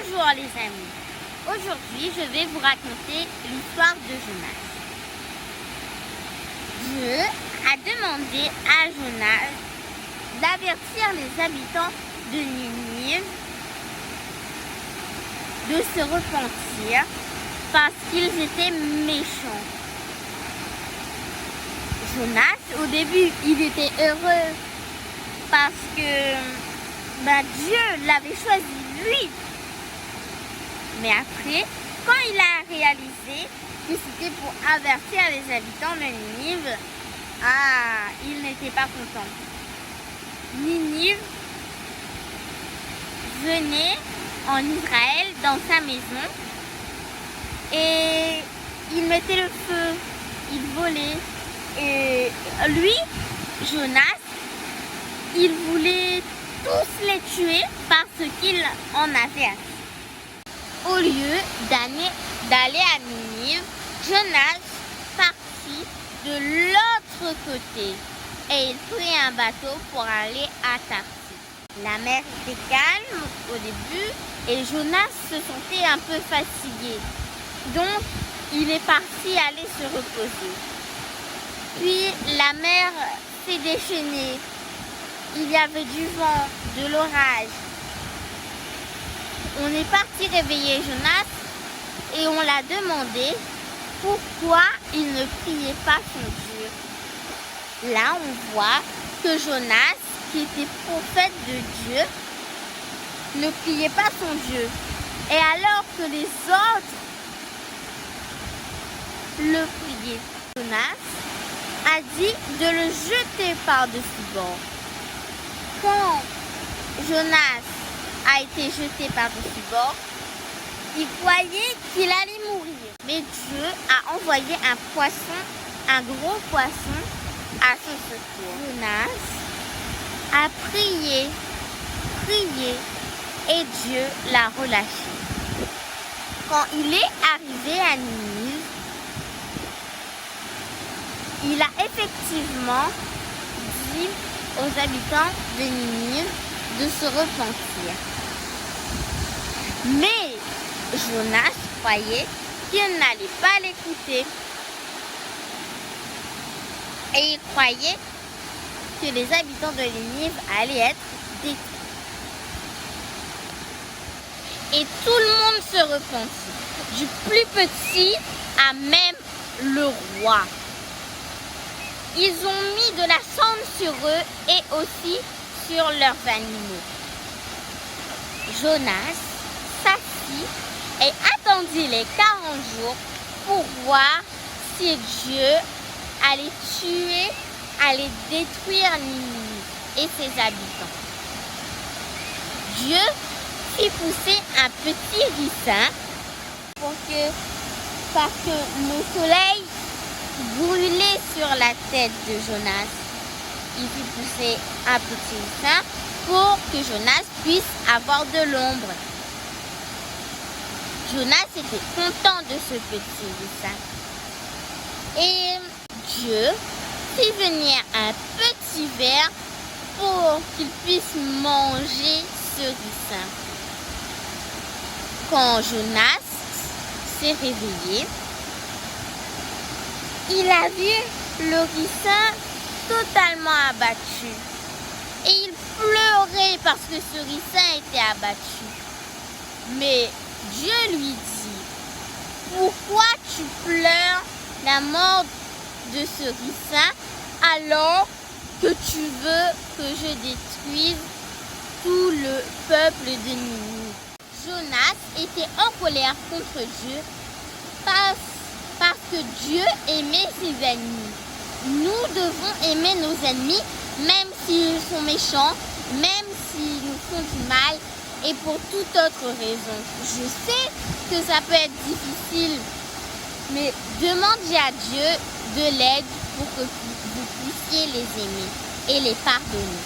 Bonjour les amis, aujourd'hui je vais vous raconter l'histoire de Jonas. Dieu a demandé à Jonas d'avertir les habitants de Ninive de se repentir parce qu'ils étaient méchants. Jonas, au début, il était heureux parce que Dieu l'avait choisi lui. Mais après, quand il a réalisé que c'était pour avertir les habitants de Ninive, il n'était pas content. Ninive venait en Israël dans sa maison et il mettait le feu, il volait. Et lui, Jonas, il voulait tous les tuer parce qu'il en avait assez. Au lieu d'aller à Ninive, Jonas partit de l'autre côté et il prit un bateau pour aller à Tarsis. La mer était calme au début et Jonas se sentait un peu fatigué. Donc, il est parti aller se reposer. Puis, la mer s'est déchaînée. Il y avait du vent, de l'orage. On est parti réveiller Jonas et on l'a demandé pourquoi il ne priait pas son Dieu. Là, on voit que Jonas, qui était prophète de Dieu, ne priait pas son Dieu. Et alors que les autres le priaient, Jonas a dit de le jeter par-dessus bord. Quand Jonas a été jeté par-dessus bord, il croyait qu'il allait mourir. Mais Dieu a envoyé un poisson, un gros poisson, à son secours. Jonas a prié, et Dieu l'a relâché. Quand il est arrivé à Ninive, il a effectivement dit aux habitants de Ninive de se repentir. Mais Jonas croyait qu'il n'allait pas l'écouter. Et il croyait que les habitants de Ninive allaient être détruits. Et tout le monde se repentit, du plus petit à même le roi. Ils ont mis de la cendre sur eux et aussi sur leurs animaux. Jonas s'assit et attendit les 40 jours pour voir si Dieu allait tuer, allait détruire Ninive et ses habitants. Dieu fit pousser un petit ricin parce que le soleil brûlait sur la tête de Jonas. Il fit pousser un petit ricin pour que Jonas puisse avoir de l'ombre. Jonas était content de ce petit ricin. Et Dieu fit venir un petit ver pour qu'il puisse manger ce ricin. Quand Jonas s'est réveillé, il a vu le ricin totalement abattu. Et il pleurait parce que ce ricin était abattu. Mais Dieu lui dit, pourquoi tu pleures la mort de ce ricin alors que tu veux que je détruise tout le peuple de Ninive? Jonas était en colère contre Dieu parce que Dieu aimait ses ennemis. Nous devons aimer nos ennemis, même s'ils sont méchants, même s'ils nous font du mal et pour toute autre raison. Je sais que ça peut être difficile, mais demandez à Dieu de l'aide pour que vous puissiez les aimer et les pardonner.